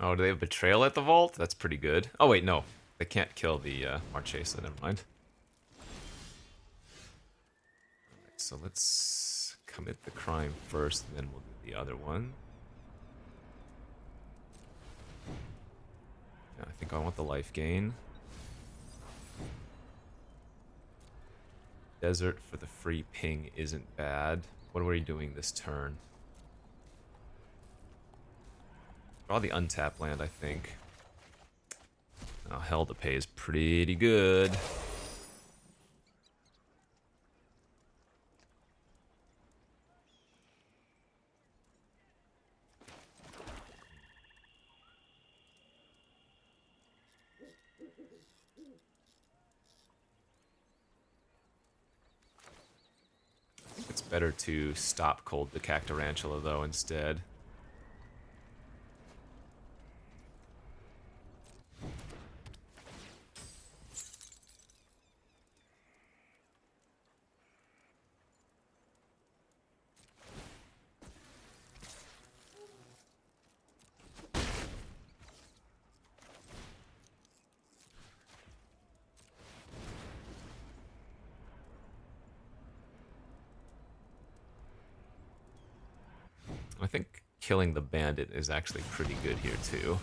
Oh, do they have Betrayal at the vault? That's pretty good. Oh, wait, no. They can't kill the Marchesa, never mind. Alright, so let's commit the crime first, and then we'll do the other one. Yeah, I think I want the life gain. Desert for the free ping isn't bad. What are we doing this turn? Draw the untapped land, I think. Oh, hell, the pay is pretty good. It's better to stop cold the Cactarantula, though, instead. I think killing the bandit is actually pretty good here, too.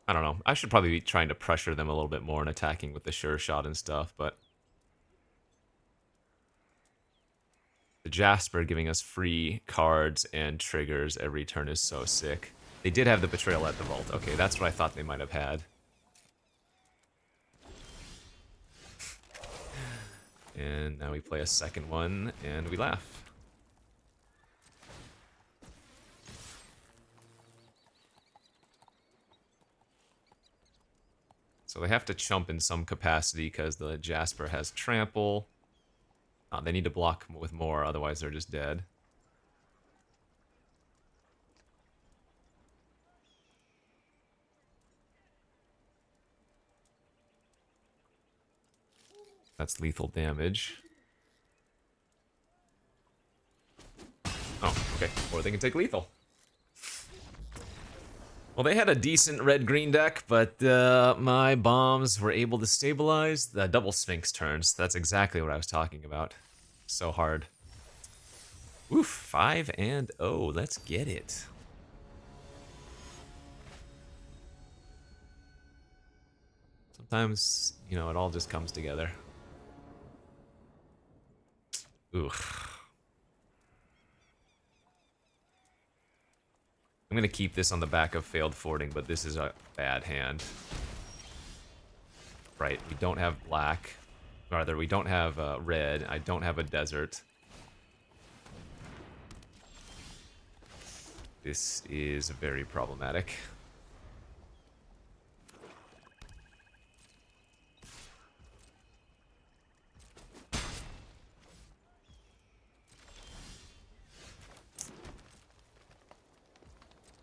I don't know. I should probably be trying to pressure them a little bit more and attacking with the sure shot and stuff, but... The Jasper giving us free cards and triggers every turn is so sick. They did have the Betrayal at the Vault. Okay, that's what I thought they might have had. And now we play a second one, and we laugh. So they have to chump in some capacity because the Jasper has trample. They need to block with more, otherwise they're just dead. That's lethal damage. Oh, okay. Or they can take lethal. Well, they had a decent red-green deck, but my bombs were able to stabilize the double Sphinx turns. That's exactly what I was talking about. So hard. Oof, 5-0. Let's get it. Sometimes, you know, it all just comes together. Oof. I'm gonna keep this on the back of failed forwarding, but this is a bad hand. Right, we don't have black. Rather, we don't have red. I don't have a desert. This is very problematic.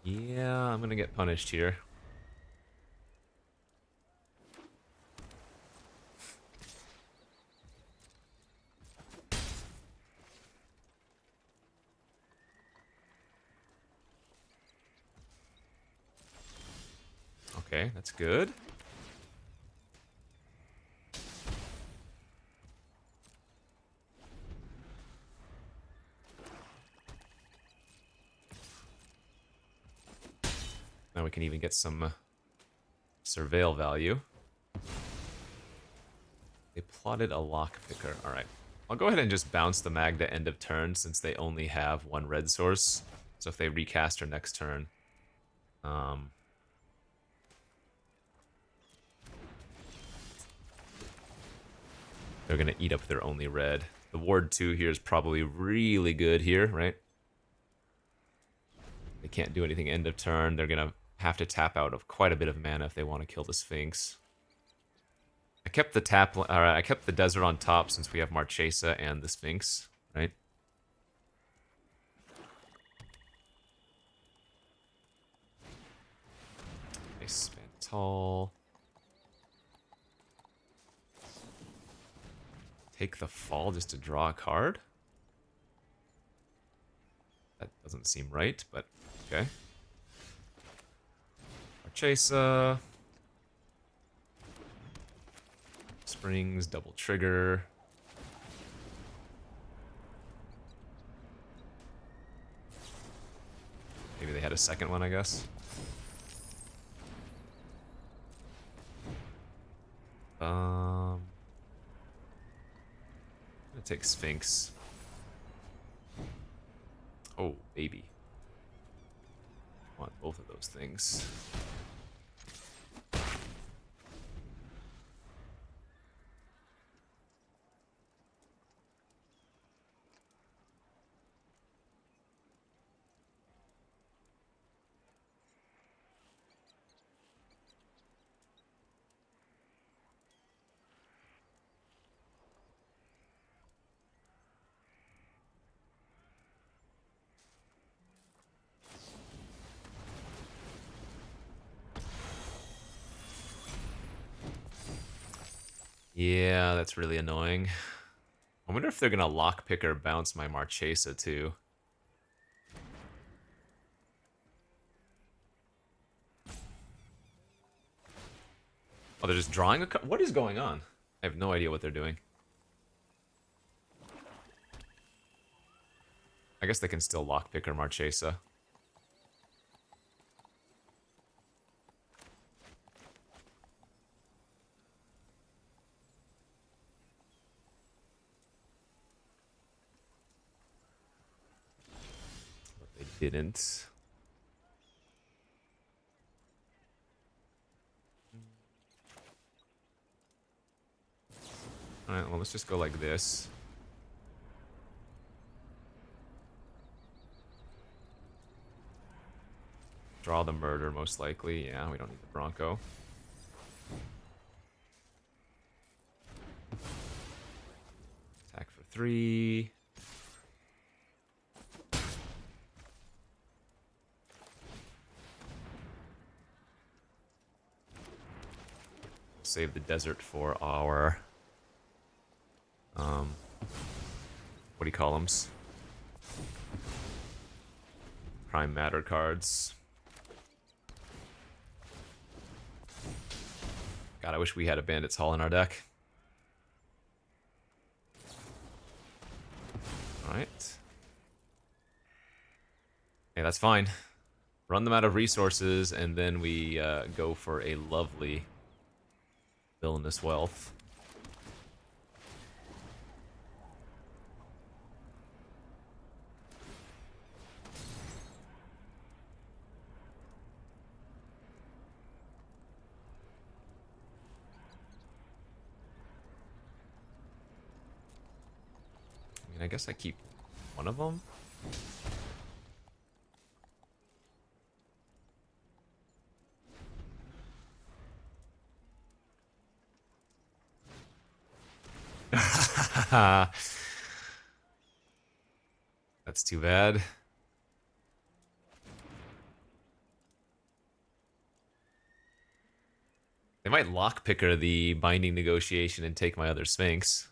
Yeah, I'm gonna get punished here. Okay, that's good. Now we can even get some surveil value. They plotted a lockpicker. Alright. I'll go ahead and just bounce the Magda end of turn since they only have one red source. So if they recast her next turn, they're gonna eat up their only red. The Ward 2 here is probably really good here, right? They can't do anything end of turn. They're gonna have to tap out of quite a bit of mana if they want to kill the Sphinx. I kept the I kept the desert on top since we have Marchesa and the Sphinx, right? Nice Spantall. Take the fall just to draw a card? That doesn't seem right, but okay. Marchesa. Springs, double trigger. Maybe they had a second one, I guess. I'm gonna take Sphinx. Oh, baby. Want both of those things. Yeah, that's really annoying. I wonder if they're gonna lockpick or bounce my Marchesa too. Oh, they're just drawing a card? What is going on? I have no idea what they're doing. I guess they can still lockpick or Marchesa. But they didn't. Alright, well, let's just go like this. Draw the murder, most likely. Yeah, we don't need the Bronco. Attack for 3. Save the desert for our... what do you call them? Prime Matter cards. God, I wish we had a Bandit's Hall in our deck. Alright. Hey, that's fine. Run them out of resources, and then we go for a lovely Villainous Wealth. I guess I keep one of them. That's too bad. They might lockpicker the Binding Negotiation and take my other Sphinx.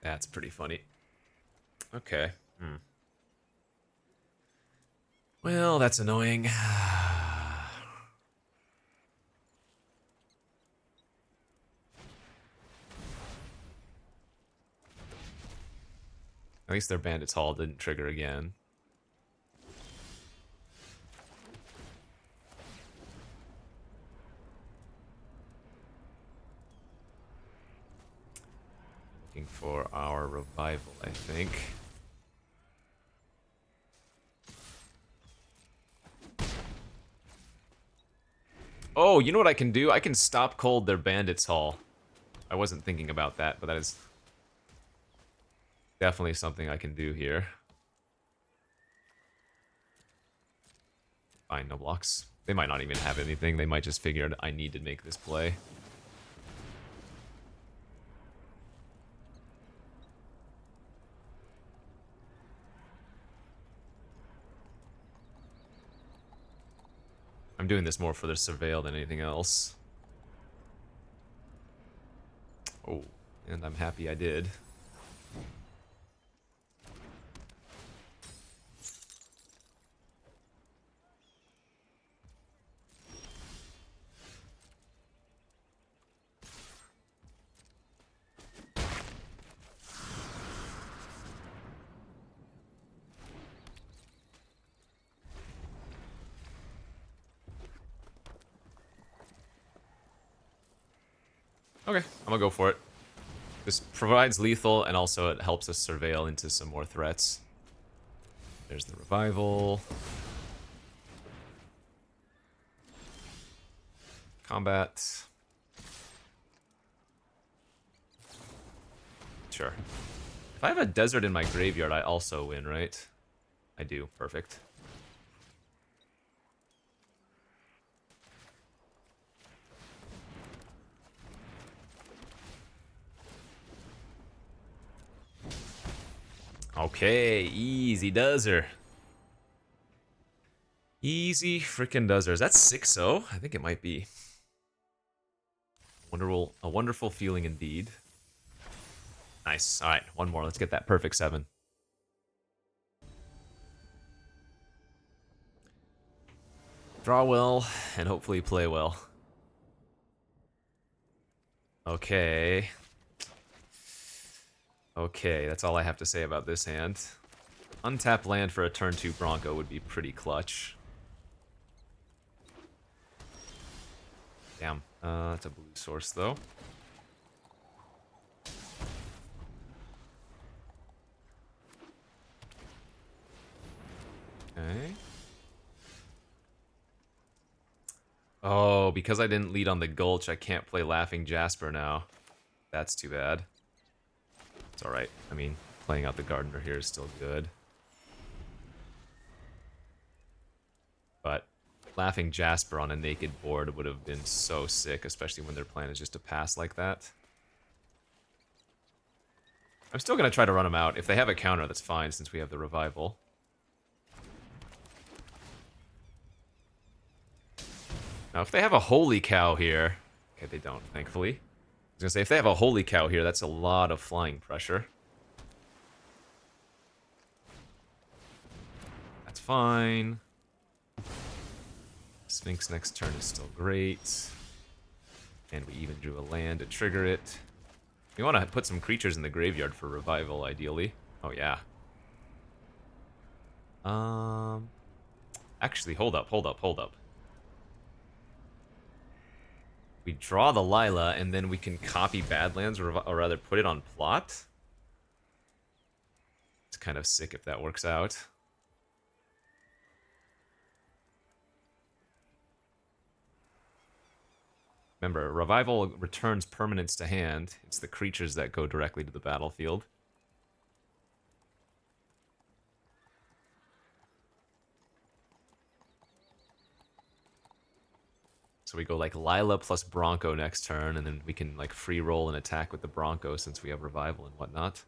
That's pretty funny. Okay. Well, that's annoying. At least their Bandit's Hall didn't trigger again. Looking for our revival, I think. Oh, you know what I can do? I can stop cold their Bandit's Hall. I wasn't thinking about that, but that is definitely something I can do here. Fine, no blocks. They might not even have anything. They might just figure I need to make this play. I'm doing this more for the surveil than anything else. Oh, and I'm happy I did. Okay, I'm gonna go for it. This provides lethal, and also it helps us surveil into some more threats. There's the revival. Combat. Sure. If I have a desert in my graveyard, I also win, right? I do. Perfect. Okay, easy dozer. Easy freaking dozer. Is that 6-0? I think it might be. A wonderful feeling indeed. Nice. All right, one more. Let's get that perfect 7. Draw well, and hopefully play well. Okay. Okay, that's all I have to say about this hand. Untap land for a turn 2 Bronco would be pretty clutch. Damn. It's a blue source, though. Okay. Oh, because I didn't lead on the Gulch, I can't play Laughing Jasper now. That's too bad. It's alright. I mean, playing out the Gardener here is still good. But Laughing Jasper on a naked board would have been so sick, especially when their plan is just to pass like that. I'm still going to try to run them out. If they have a counter, that's fine, since we have the Revival. Now, if they have a Holy Cow here... Okay, they don't, thankfully. I was going to say, if they have a Holy Cow here, that's a lot of flying pressure. That's fine. Sphinx next turn is still great. And we even drew a land to trigger it. We want to put some creatures in the graveyard for revival, ideally. Oh, yeah. Actually, hold up. We draw the Lila, and then we can copy Badlands, or rather put it on plot. It's kind of sick if that works out. Remember, Revival returns permanents to hand. It's the creatures that go directly to the battlefield. So we go like Lila plus Bronco next turn, and then we can like free roll and attack with the Bronco since we have Revival and whatnot.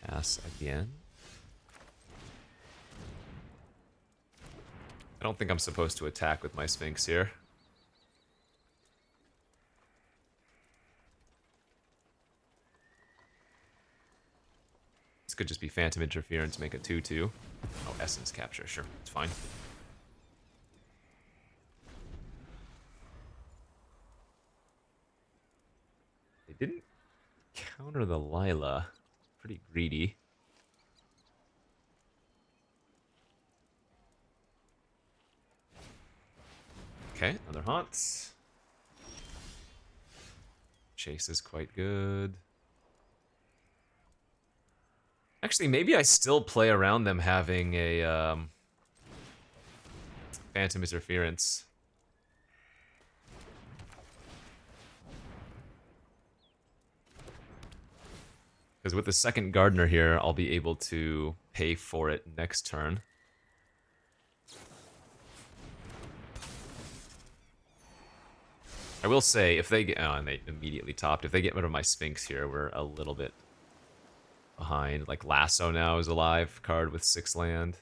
Pass again. I don't think I'm supposed to attack with my Sphinx here. This could just be Phantom Interference, make a 2-2. Oh, Essence Capture, sure, it's fine. They didn't counter the Lila. Pretty greedy. Okay, another haunt. Chase is quite good. Actually, maybe I still play around them having a Phantom Interference. Because with the second Gardener here, I'll be able to pay for it next turn. I will say, if they get... Oh, and they immediately topped. If they get rid of my Sphinx here, we're a little bit behind. Like, Lasso now is a live card with 6 land.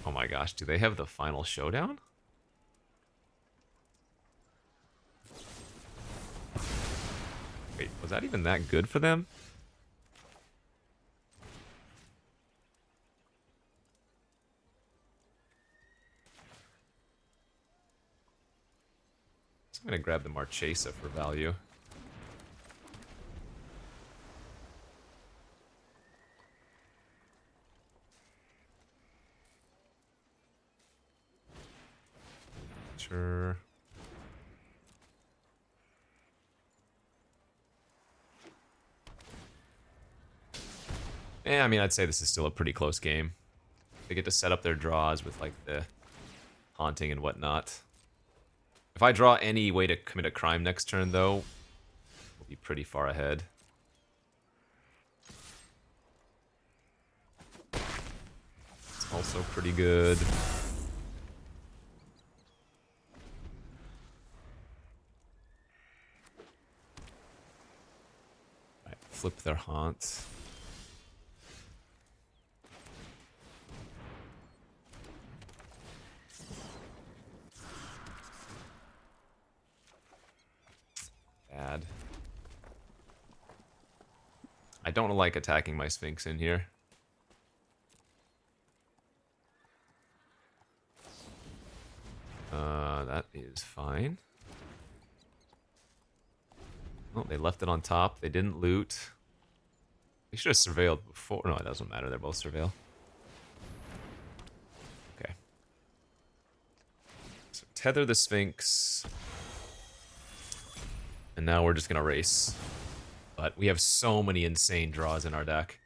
Oh my gosh, do they have the final showdown? Wait, was that even that good for them? I'm gonna grab the Marchesa for value. Sure. Yeah, I mean, I'd say this is still a pretty close game. They get to set up their draws with, like, the haunting and whatnot. If I draw any way to commit a crime next turn, though, we'll be pretty far ahead. It's also pretty good. Alright, flip their haunt. Bad. I don't like attacking my Sphinx in here. That is fine. Oh, they left it on top. They didn't loot. They should have surveilled before. No, it doesn't matter. They're both surveil. Okay. So tether the Sphinx. And now we're just gonna race. But we have so many insane draws in our deck.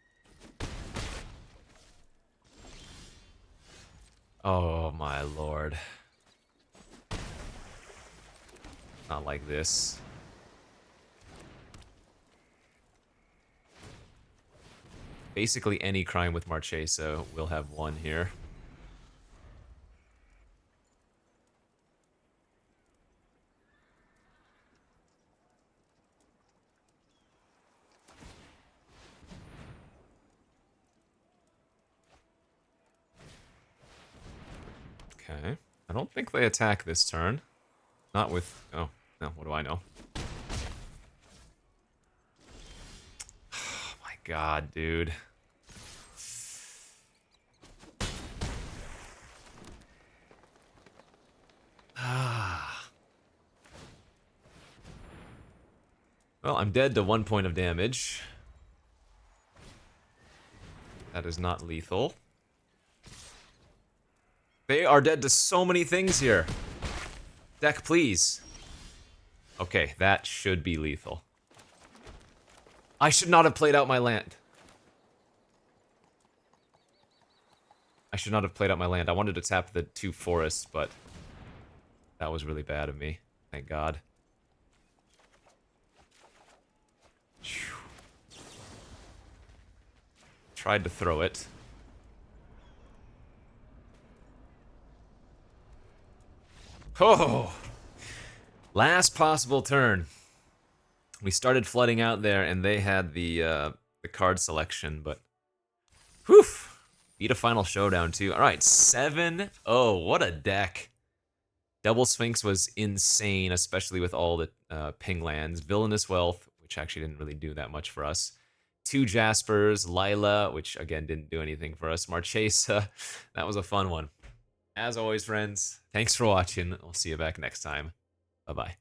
Oh my lord. Not like this. Basically any crime with Marchesa will have one here. Okay. I don't think they attack this turn. Not with... Oh, no, what do I know? Oh my god, dude. Well, I'm dead to 1 point of damage. That is not lethal. They are dead to so many things here. Deck, please. Okay, that should be lethal. I should not have played out my land. I should not have played out my land. I wanted to tap the 2 forests, but that was really bad of me. Thank God. Whew. Tried to throw it. Oh! Last possible turn. We started flooding out there, and they had the card selection, but... Whew! Beat a final showdown, too. Alright, 7-0. What a deck. Double Sphinx was insane, especially with all the ping lands. Villainous Wealth, which actually didn't really do that much for us. 2 Jaspers, Lila, which again didn't do anything for us. Marchesa, that was a fun one. As always, friends, thanks for watching. We'll see you back next time. Bye-bye.